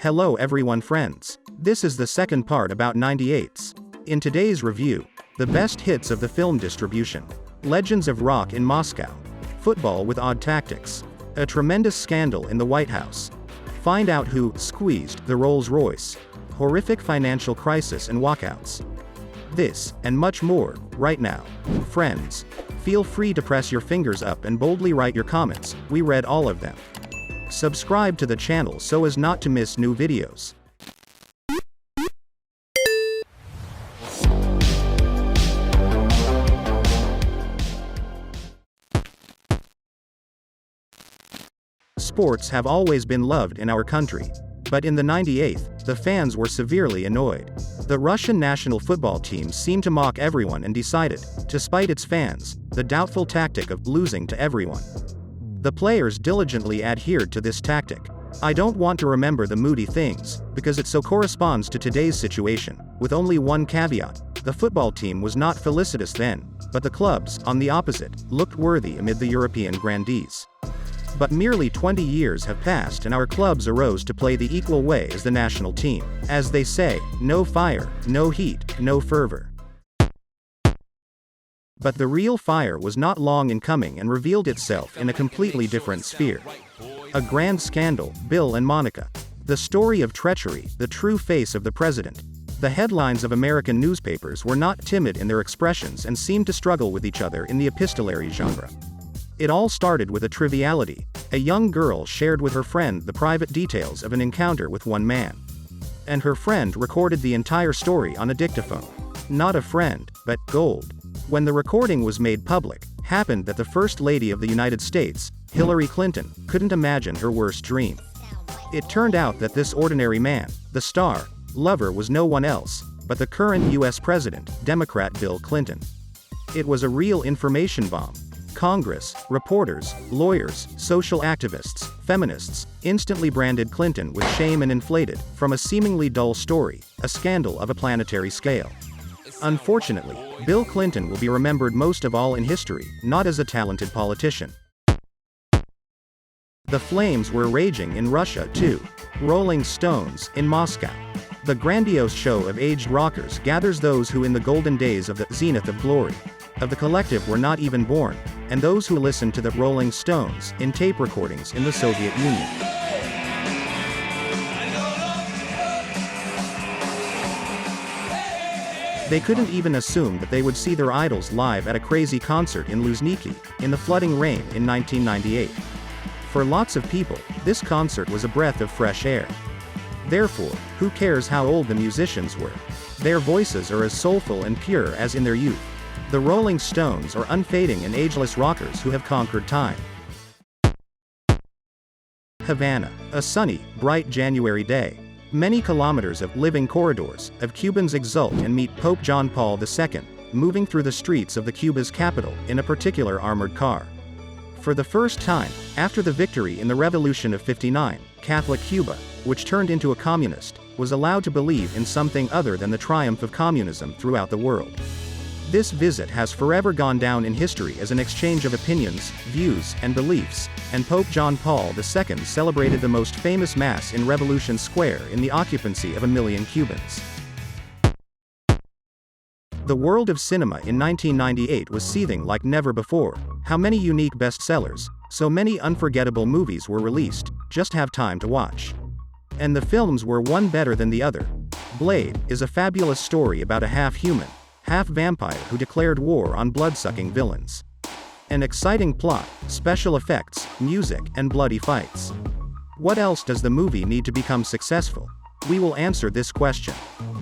Hello everyone friends. This is the second part about 98s. In today's review, the best hits of the film distribution, legends of rock in Moscow, football with odd tactics, a tremendous scandal in the White House, find out who squeezed the Rolls Royce, horrific financial crisis and walkouts. This, and much more, right now. Friends, feel free to press your fingers up and boldly write your comments, we read all of them. Subscribe to the channel so as not to miss new videos. Sports have always been loved in our country. But in the 98th, the fans were severely annoyed. The Russian national football team seemed to mock everyone and decided, to spite its fans, the doubtful tactic of losing to everyone. The players diligently adhered to this tactic. I don't want to remember the moody things, because it so corresponds to today's situation, with only one caveat: the football team was not felicitous then, but the clubs, on the opposite, looked worthy amid the European grandees. But merely 20 years have passed and our clubs arose to play the equal way as the national team. As they say, no fire, no heat, no fervor. But the real fire was not long in coming and revealed itself in a completely different sphere. A grand scandal, Bill and Monica. The story of treachery, the true face of the president. The headlines of American newspapers were not timid in their expressions and seemed to struggle with each other in the epistolary genre. It all started with a triviality. A young girl shared with her friend the private details of an encounter with one man. And her friend recorded the entire story on a dictaphone. Not a friend, but gold. When the recording was made public, happened that the First Lady of the United States, Hillary Clinton, couldn't imagine her worst dream. It turned out that this ordinary man, the star, lover was no one else, but the current US President, Democrat Bill Clinton. It was a real information bomb. Congress, reporters, lawyers, social activists, feminists, instantly branded Clinton with shame and inflated, from a seemingly dull story, a scandal of a planetary scale. Unfortunately, Bill Clinton will be remembered most of all in history, not as a talented politician. The flames were raging in Russia too. Rolling Stones, in Moscow. The grandiose show of aged rockers gathers those who in the golden days of the zenith of glory of the collective were not even born, and those who listened to the Rolling Stones in tape recordings in the Soviet Union. They couldn't even assume that they would see their idols live at a crazy concert in Luzhniki, in the flooding rain in 1998. For lots of people, this concert was a breath of fresh air. Therefore, who cares how old the musicians were? Their voices are as soulful and pure as in their youth. The Rolling Stones are unfading and ageless rockers who have conquered time. Havana, a sunny, bright January day. Many kilometers of living corridors of Cubans exult and meet Pope John Paul II, moving through the streets of the Cuba's capital in a particular armored car. For the first time, after the victory in the Revolution of '59, Catholic Cuba, which turned into a communist, was allowed to believe in something other than the triumph of communism throughout the world. This visit has forever gone down in history as an exchange of opinions, views, and beliefs, and Pope John Paul II celebrated the most famous Mass in Revolution Square in the occupancy of 1 million Cubans. The world of cinema in 1998 was seething like never before. How many unique bestsellers, so many unforgettable movies were released, just have time to watch. And the films were one better than the other. Blade is a fabulous story about a half-human, half-vampire who declared war on blood-sucking villains. An exciting plot, special effects, music, and bloody fights. What else does the movie need to become successful? We will answer this question.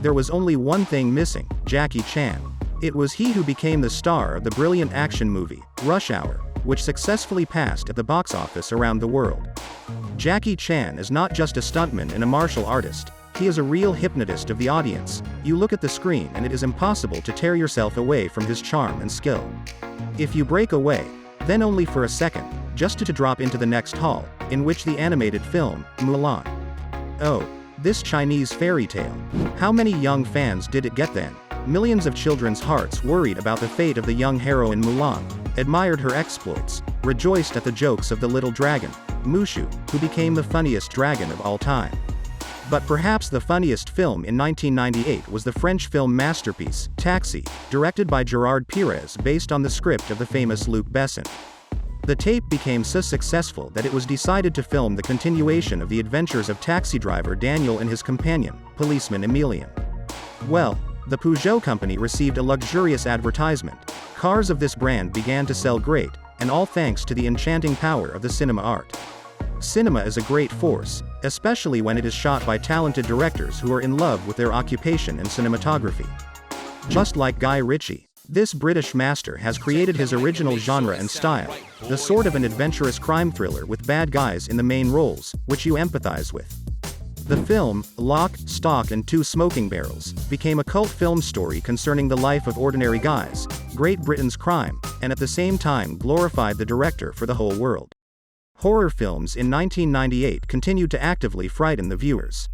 There was only one thing missing: Jackie Chan. It was he who became the star of the brilliant action movie, Rush Hour, which successfully passed at the box office around the world. Jackie Chan is not just a stuntman and a martial artist. He is a real hypnotist of the audience. You look at the screen and it is impossible to tear yourself away from his charm and skill. If you break away, then only for a second, just to drop into the next hall, in which the animated film, Mulan. Oh, this Chinese fairy tale. How many young fans did it get then? Millions of children's hearts worried about the fate of the young heroine Mulan, admired her exploits, rejoiced at the jokes of the little dragon, Mushu, who became the funniest dragon of all time. But perhaps the funniest film in 1998 was the French film masterpiece, Taxi, directed by Gerard Pires based on the script of the famous Luc Besson. The tape became so successful that it was decided to film the continuation of the adventures of taxi driver Daniel and his companion, policeman Emilien. Well, the Peugeot company received a luxurious advertisement. Cars of this brand began to sell great, and all thanks to the enchanting power of the cinema art. Cinema is a great force, especially when it is shot by talented directors who are in love with their occupation and cinematography. Just like Guy Ritchie, this British master has created his original genre and style, the sort of an adventurous crime thriller with bad guys in the main roles, which you empathize with. The film, Lock, Stock and Two Smoking Barrels, became a cult film story concerning the life of ordinary guys, Great Britain's crime, and at the same time glorified the director for the whole world. Horror films in 1998 continued to actively frighten the viewers.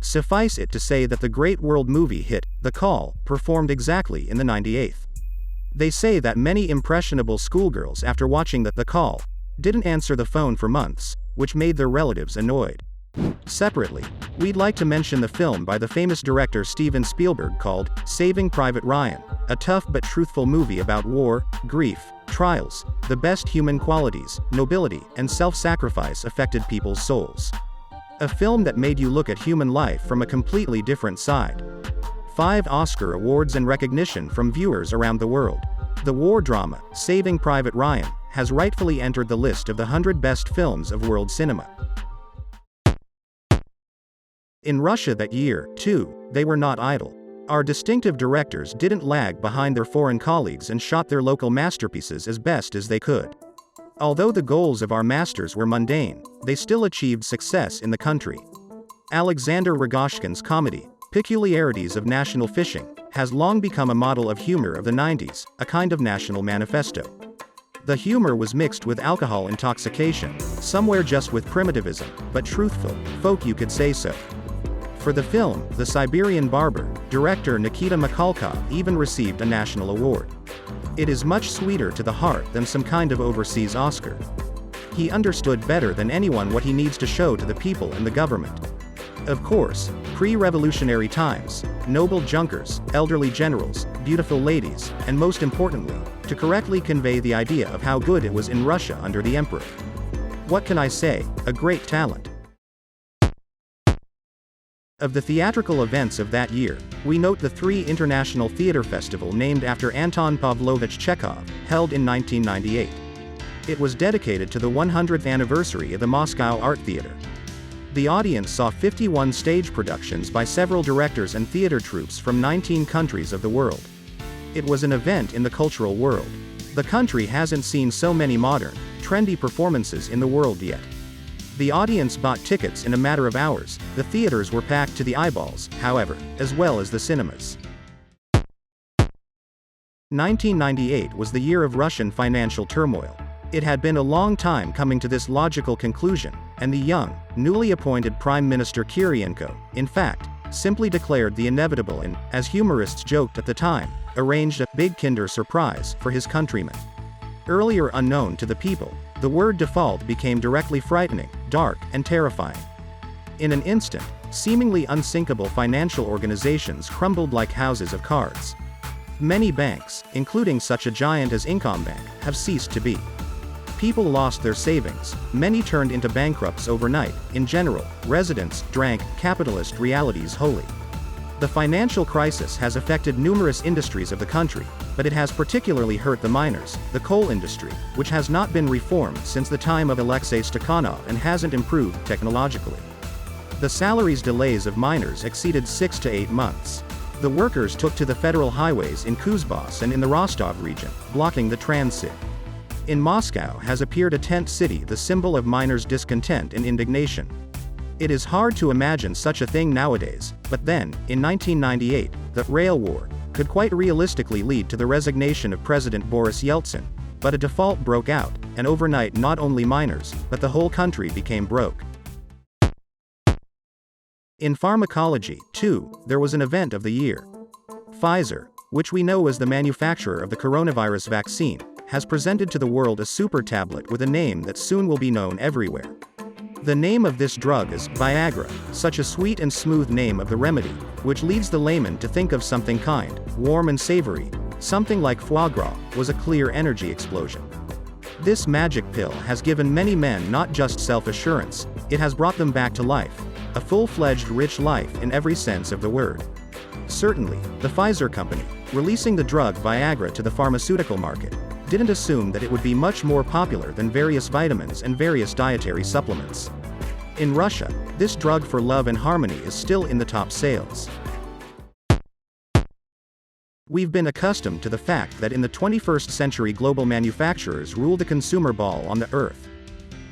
Suffice it to say that the great world movie hit, The Call, performed exactly in the 98th. They say that many impressionable schoolgirls after watching The Call didn't answer the phone for months, which made their relatives annoyed. Separately, we'd like to mention the film by the famous director Steven Spielberg called Saving Private Ryan, a tough but truthful movie about war, grief, trials, the best human qualities, nobility, and self-sacrifice affected people's souls. A film that made you look at human life from a completely different side. 5 Oscar awards and recognition from viewers around the world. The war drama, Saving Private Ryan, has rightfully entered the list of the 100 best films of world cinema. In Russia that year, too, they were not idle. Our distinctive directors didn't lag behind their foreign colleagues and shot their local masterpieces as best as they could. Although the goals of our masters were mundane, they still achieved success in the country. Alexander Rogoshkin's comedy, Peculiarities of National Fishing, has long become a model of humor of the 90s, a kind of national manifesto. The humor was mixed with alcohol intoxication, somewhere just with primitivism, but truthful, folk you could say so. For the film, The Siberian Barber, director Nikita Mikhalkov even received a national award. It is much sweeter to the heart than some kind of overseas Oscar. He understood better than anyone what he needs to show to the people and the government. Of course, pre-revolutionary times, noble junkers, elderly generals, beautiful ladies, and most importantly, to correctly convey the idea of how good it was in Russia under the emperor. What can I say, a great talent. Of the theatrical events of that year, we note the 3 International Theater Festival named after Anton Pavlovich Chekhov, held in 1998. It was dedicated to the 100th anniversary of the Moscow Art Theater. The audience saw 51 stage productions by several directors and theater troupes from 19 countries of the world. It was an event in the cultural world. The country hasn't seen so many modern, trendy performances in the world yet. The audience bought tickets in a matter of hours. The theaters were packed to the eyeballs, however, as well as the cinemas. 1998 was the year of Russian financial turmoil. It had been a long time coming to this logical conclusion, and the young, newly appointed Prime Minister Kirienko, in fact, simply declared the inevitable and, as humorists joked at the time, arranged a big Kinder surprise for his countrymen. Earlier unknown to the people, the word default became directly frightening, dark, and terrifying. In an instant, seemingly unsinkable financial organizations crumbled like houses of cards. Many banks, including such a giant as Incombank, have ceased to be. People lost their savings, many turned into bankrupts overnight. In general, residents drank capitalist realities wholly. The financial crisis has affected numerous industries of the country, but it has particularly hurt the miners, the coal industry, which has not been reformed since the time of Alexei Stakhanov and hasn't improved technologically. The salaries delays of miners exceeded 6 to 8 months. The workers took to the federal highways in Kuzbass and in the Rostov region, blocking the transit. In Moscow has appeared a tent city, the symbol of miners' discontent and indignation. It is hard to imagine such a thing nowadays, but then, in 1998, the rail war could quite realistically lead to the resignation of President Boris Yeltsin. But a default broke out, and overnight not only miners, but the whole country became broke. In pharmacology, too, there was an event of the year. Pfizer, which we know as the manufacturer of the coronavirus vaccine, has presented to the world a super tablet with a name that soon will be known everywhere. The name of this drug is Viagra, such a sweet and smooth name of the remedy, which leads the layman to think of something kind, warm and savory, something like foie gras, was a clear energy explosion. This magic pill has given many men not just self-assurance, it has brought them back to life, a full-fledged rich life in every sense of the word. Certainly, the Pfizer company, releasing the drug Viagra to the pharmaceutical market, didn't assume that it would be much more popular than various vitamins and various dietary supplements. In Russia, this drug for love and harmony is still in the top sales. We've been accustomed to the fact that in the 21st century global manufacturers rule the consumer ball on the earth.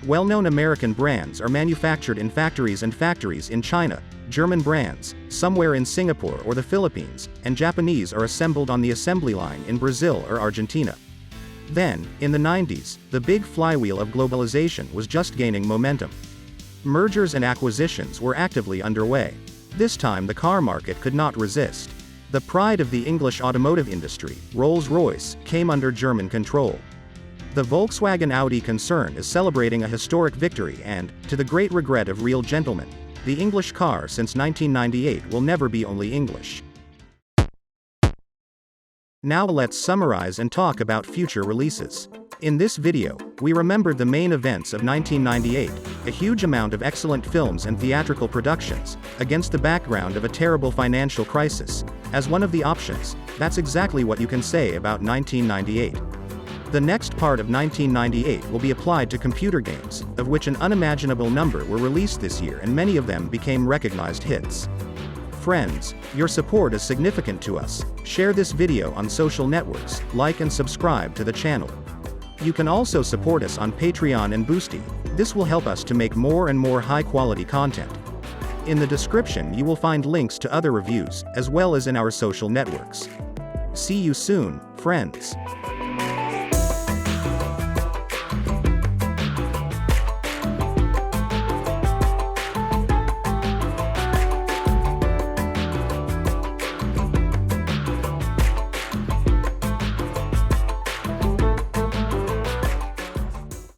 Well-known American brands are manufactured in factories in China, German brands, somewhere in Singapore or the Philippines, and Japanese are assembled on the assembly line in Brazil or Argentina. Then, in the 90s, the big flywheel of globalization was just gaining momentum. Mergers and acquisitions were actively underway. This time the car market could not resist. The pride of the English automotive industry, Rolls Royce, came under German control. The Volkswagen-Audi concern is celebrating a historic victory and, to the great regret of real gentlemen, the English car since 1998 will never be only English. Now let's summarize and talk about future releases. In this video, we remembered the main events of 1998, a huge amount of excellent films and theatrical productions, against the background of a terrible financial crisis. As one of the options, that's exactly what you can say about 1998. The next part of 1998 will be applied to computer games, of which an unimaginable number were released this year and many of them became recognized hits. Friends, your support is significant to us. Share this video on social networks, like and subscribe to the channel. You can also support us on Patreon and Boosty. This will help us to make more and more high-quality content. In the description you will find links to other reviews, as well as in our social networks. See you soon, friends.